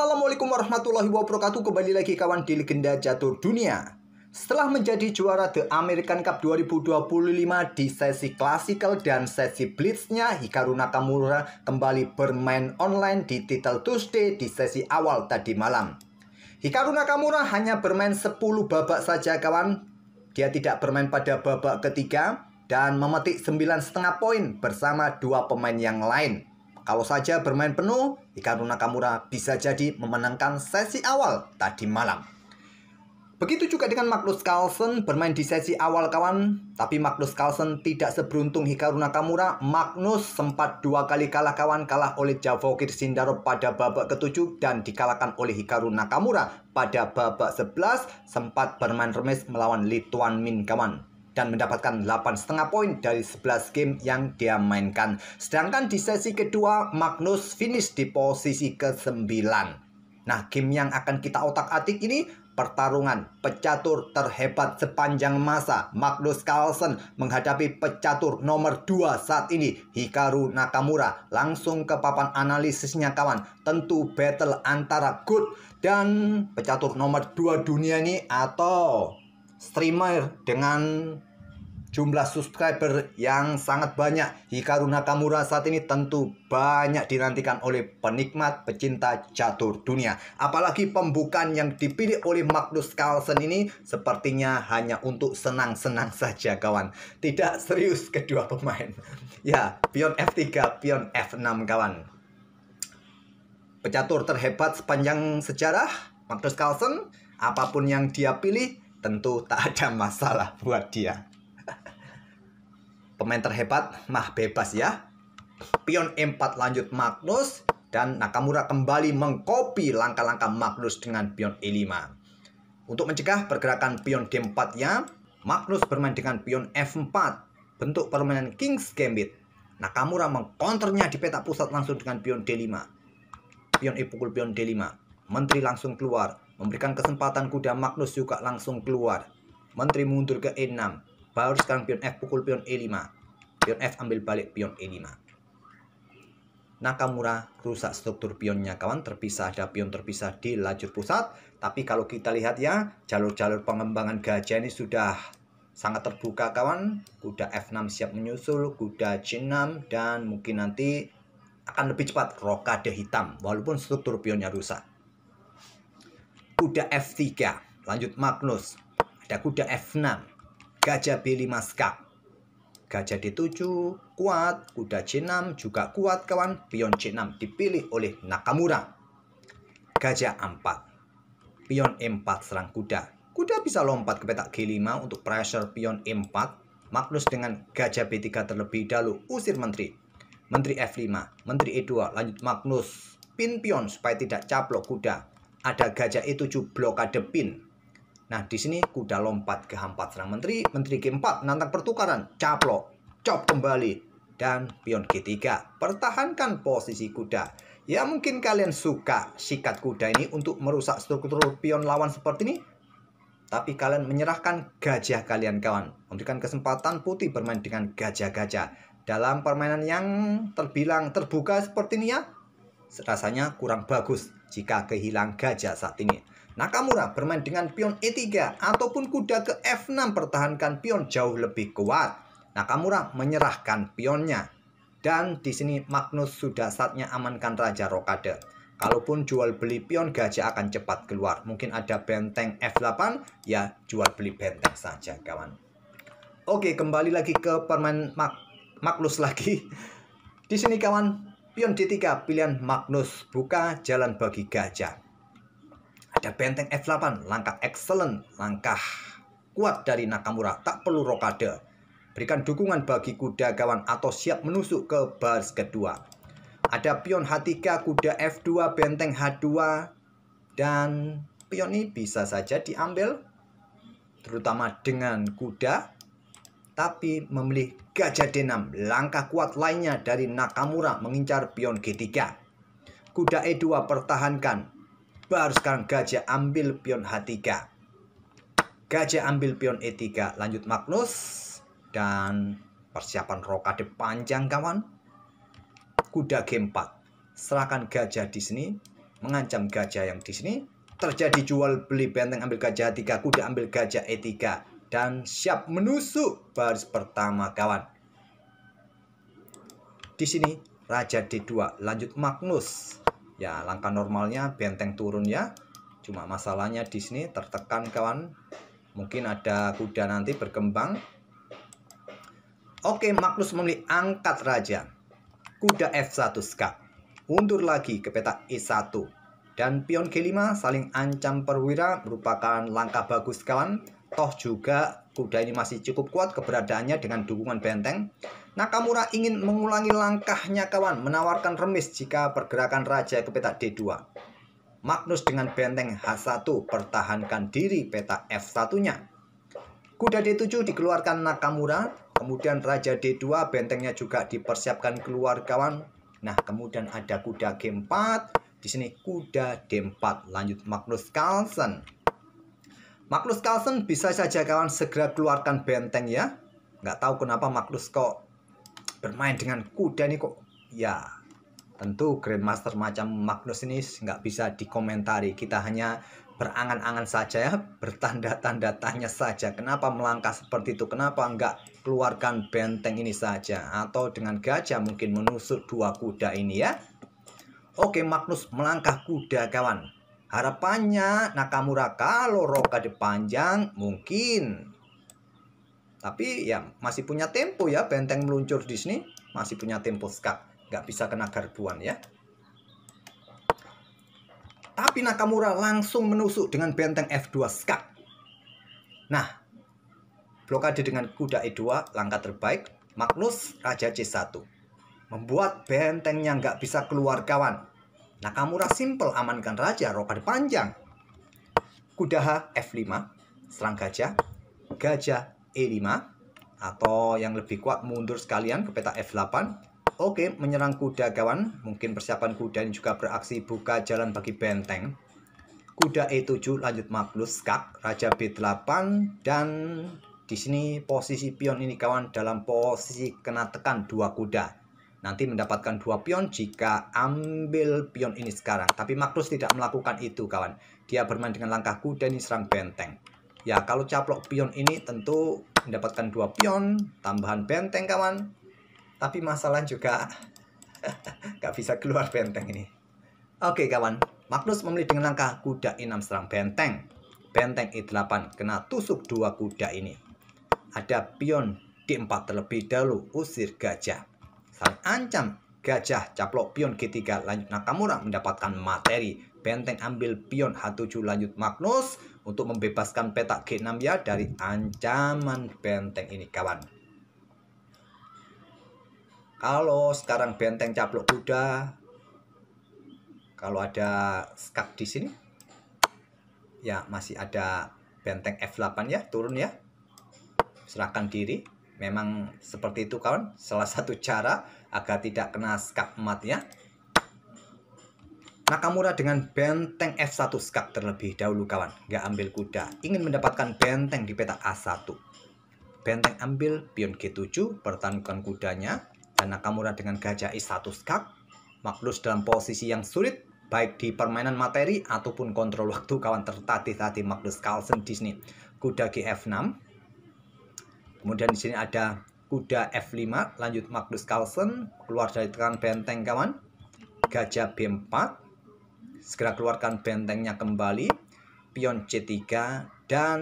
Assalamualaikum warahmatullahi wabarakatuh. Kembali lagi kawan di Legenda Catur Dunia. Setelah menjadi juara The American Cup 2025 di sesi Classical dan sesi Blitznya, Hikaru Nakamura kembali bermain online di Title Tuesday di sesi awal tadi malam. Hikaru Nakamura hanya bermain 10 babak saja kawan. Dia tidak bermain pada babak ketiga dan memetik 9,5 poin bersama dua pemain yang lain. Kalau saja bermain penuh, Hikaru Nakamura bisa jadi memenangkan sesi awal tadi malam. Begitu juga dengan Magnus Carlsen bermain di sesi awal kawan. Tapi Magnus Carlsen tidak seberuntung Hikaru Nakamura. Magnus sempat 2 kali kalah kawan. Kalah oleh Javokir Sindarov pada babak ke-7 dan dikalahkan oleh Hikaru Nakamura pada babak 11. Sempat bermain remis melawan Lee Tuan Min kawan, dan mendapatkan 8,5 poin dari 11 game yang dia mainkan. Sedangkan di sesi kedua, Magnus finish di posisi ke-9. Nah, game yang akan kita otak-atik ini pertarungan pecatur terhebat sepanjang masa. Magnus Carlsen menghadapi pecatur nomor 2 saat ini, Hikaru Nakamura. Langsung ke papan analisisnya kawan. Tentu battle antara GOAT dan pecatur nomor 2 dunia ini, atau streamer dengan jumlah subscriber yang sangat banyak. Hikaru Nakamura saat ini tentu banyak dinantikan oleh penikmat pecinta catur dunia. Apalagi pembukaan yang dipilih oleh Magnus Carlsen ini sepertinya hanya untuk senang-senang saja kawan. Tidak serius kedua pemain. Ya, pion F3, pion F6 kawan. Pecatur terhebat sepanjang sejarah Magnus Carlsen. Apapun yang dia pilih tentu tak ada masalah buat dia. Pemain terhebat mah bebas ya. Pion E4 lanjut Magnus, dan Nakamura kembali mengcopy langkah-langkah Magnus dengan pion E5. Untuk mencegah pergerakan pion D4-nya, Magnus bermain dengan pion F4, bentuk permainan King's Gambit. Nakamura mengkonternya di petak pusat langsung dengan pion D5. Pion E pukul pion D5. Menteri langsung keluar, memberikan kesempatan kuda Magnus juga langsung keluar. Menteri mundur ke E6. Baru sekarang pion F pukul pion E5. Pion F ambil balik pion E5. Nakamura rusak struktur pionnya kawan. Ada pion terpisah di lajur pusat. Tapi kalau kita lihat ya, jalur-jalur pengembangan gajah ini sudah sangat terbuka kawan. Kuda F6 siap menyusul, kuda C6, dan mungkin nanti akan lebih cepat rokade hitam walaupun struktur pionnya rusak. Kuda F3 lanjut Magnus. Ada kuda F6. Gajah B5 skak. Gajah D7 kuat. Kuda C6 juga kuat kawan. Pion C6 dipilih oleh Nakamura. Gajah A4. Pion E4 serang kuda. Kuda bisa lompat ke petak G5 untuk pressure pion E4. Magnus dengan gajah B3 terlebih dahulu usir menteri. Menteri F5. Menteri E2 lanjut Magnus. Pin pion supaya tidak caplok kuda. Ada gajah E7 blokade pin. Nah, di sini kuda lompat ke H4 serang menteri. Menteri G4 menantang pertukaran. Caplok. Cop kembali. Dan pion G3. Pertahankan posisi kuda. Ya, mungkin kalian suka sikat kuda ini untuk merusak struktur pion lawan seperti ini. Tapi kalian menyerahkan gajah kalian kawan. Memberikan kesempatan putih bermain dengan gajah-gajah. Dalam permainan yang terbilang terbuka seperti ini ya, rasanya kurang bagus jika kehilangan gajah saat ini. Nakamura bermain dengan pion E3 ataupun kuda ke F6, pertahankan pion jauh lebih kuat. Nakamura menyerahkan pionnya. Dan di sini Magnus sudah saatnya amankan raja rokade. Kalaupun jual beli pion, gajah akan cepat keluar. Mungkin ada benteng F8, ya jual beli benteng saja kawan. Oke, kembali lagi ke permain Magnus lagi. Di sini kawan, pion D3 pilihan Magnus, buka jalan bagi gajah. Ada benteng F8, langkah excellent, langkah kuat dari Nakamura, tak perlu rokade. Berikan dukungan bagi kuda kawan atau siap menusuk ke baris kedua. Ada pion H3, kuda F2, benteng H2, dan pion ini bisa saja diambil, terutama dengan kuda. Tapi memilih gajah D6, langkah kuat lainnya dari Nakamura mengincar pion G3. Kuda E2 pertahankan. Baru sekarang gajah ambil pion H3. Gajah ambil pion E3. Lanjut Magnus. Dan persiapan rokade panjang kawan. Kuda G4. Serahkan gajah di sini. mengancam gajah yang di sini. Terjadi jual beli, benteng ambil gajah 3, kuda ambil gajah E3 dan siap menusuk baris pertama kawan. Di sini raja D2 lanjut Magnus. Ya, langkah normalnya benteng turun ya. Cuma masalahnya di sini tertekan kawan. Mungkin ada kuda nanti berkembang. Oke, Magnus memilih angkat raja. Kuda F1 skak. Mundur lagi ke petak E1. Dan pion G5 saling ancam perwira, merupakan langkah bagus kawan. Toh juga kuda ini masih cukup kuat keberadaannya dengan dukungan benteng. Nakamura ingin mengulangi langkahnya kawan, menawarkan remis jika pergerakan raja ke petak D2. Magnus dengan benteng H1 pertahankan diri petak F1-nya. Kuda D7 dikeluarkan Nakamura, kemudian raja D2 bentengnya juga dipersiapkan keluar kawan. Nah, kemudian ada kuda G4. Di sini kuda D4 lanjut Magnus Carlsen. Magnus Carlsen bisa saja kawan segera keluarkan benteng ya. Nggak tahu kenapa Magnus kok bermain dengan kuda ini kok. Ya, tentu Grandmaster macam Magnus ini nggak bisa dikomentari. Kita hanya berangan-angan saja ya, bertanda-tanda tanya saja. Kenapa melangkah seperti itu? Kenapa nggak keluarkan benteng ini saja? Atau dengan gajah mungkin menusuk dua kuda ini ya. Oke, Magnus melangkah kuda kawan. Harapannya Nakamura kalau rokade panjang mungkin. Tapi ya masih punya tempo ya, benteng meluncur di sini. Masih punya tempo skak. Nggak bisa kena garbuan ya. Tapi Nakamura langsung menusuk dengan benteng F2 skak. Nah, blokade dengan kuda E2 langkah terbaik. Magnus raja C1. Membuat bentengnya nggak bisa keluar kawan. Nakamura simple amankan raja, rokade panjang. Kuda H F5, serang gajah. Gajah E5, atau yang lebih kuat mundur sekalian ke petak F8. Oke, menyerang kuda kawan. Mungkin persiapan kuda ini juga beraksi buka jalan bagi benteng. Kuda E7 lanjut Magnus skak, raja B8 dan di sini posisi pion ini kawan dalam posisi kena tekan dua kuda. Nanti mendapatkan dua pion jika ambil pion ini sekarang. Tapi Magnus tidak melakukan itu kawan. Dia bermain dengan langkah kuda ini serang benteng. Ya, kalau caplok pion ini tentu mendapatkan dua pion, tambahan benteng kawan. Tapi masalah juga nggak bisa keluar benteng ini. Oke kawan, Magnus memilih dengan langkah kuda E6 serang benteng. Benteng E8 kena tusuk dua kuda ini. Ada pion D4 terlebih dahulu, usir gajah. Saling ancam gajah, caplok pion G3 lanjut Nakamura mendapatkan materi. Benteng ambil pion H7 lanjut Magnus untuk membebaskan petak G6 ya dari ancaman benteng ini kawan. Kalau sekarang benteng caplok kuda, kalau ada skak di sini, ya masih ada benteng F8 ya, turun ya. Serahkan diri. Memang seperti itu kawan, salah satu cara agar tidak kena skak emat ya. Nakamura dengan benteng F1 skak terlebih dahulu kawan, nggak ambil kuda, ingin mendapatkan benteng di petak A1. Benteng ambil pion G7, pertahankan kudanya, dan Nakamura dengan gajah E1 skak. Magnus dalam posisi yang sulit, baik di permainan materi ataupun kontrol waktu kawan, tertatih-tatih Magnus Carlsen di sini. Kuda G6. Kemudian di sini ada kuda F5, lanjut Magnus Carlsen, keluar dari tekan benteng kawan. Gajah B4, segera keluarkan bentengnya kembali. Pion C3, dan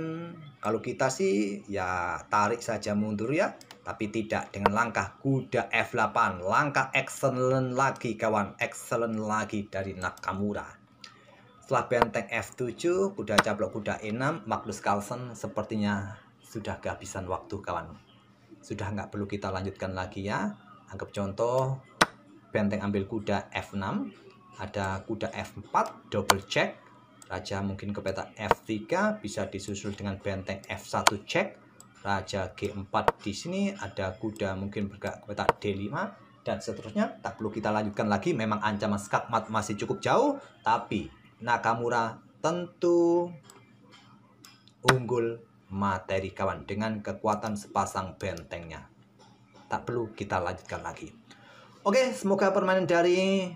kalau kita sih ya tarik saja mundur ya. Tapi tidak dengan langkah kuda F8. Langkah excellent lagi kawan, excellent lagi dari Nakamura. Setelah benteng F7, kuda caplok kuda E6, Magnus Carlsen sepertinya sudah kehabisan waktu kawan. Sudah nggak perlu kita lanjutkan lagi ya. Anggap contoh benteng ambil kuda F6, ada kuda F4 double check, raja mungkin ke petak F3, bisa disusul dengan benteng F1 check, raja G4 di sini, ada kuda mungkin bergerak ke petak D5 dan seterusnya. Tak perlu kita lanjutkan lagi, memang ancaman skakmat masih cukup jauh, tapi Nakamura tentu unggul materi kawan dengan kekuatan sepasang bentengnya. Tak perlu kita lanjutkan lagi. Oke, semoga permainan dari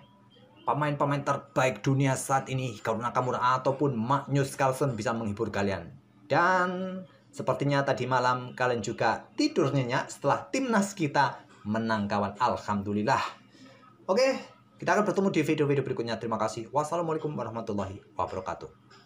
pemain-pemain terbaik dunia saat ini, Haruna Nakamura ataupun Magnus Carlsen bisa menghibur kalian. Dan sepertinya tadi malam kalian juga tidur nyenyak setelah timnas kita menang kawan. Alhamdulillah. Oke, kita akan bertemu di video-video berikutnya. Terima kasih. Wassalamualaikum warahmatullahi wabarakatuh.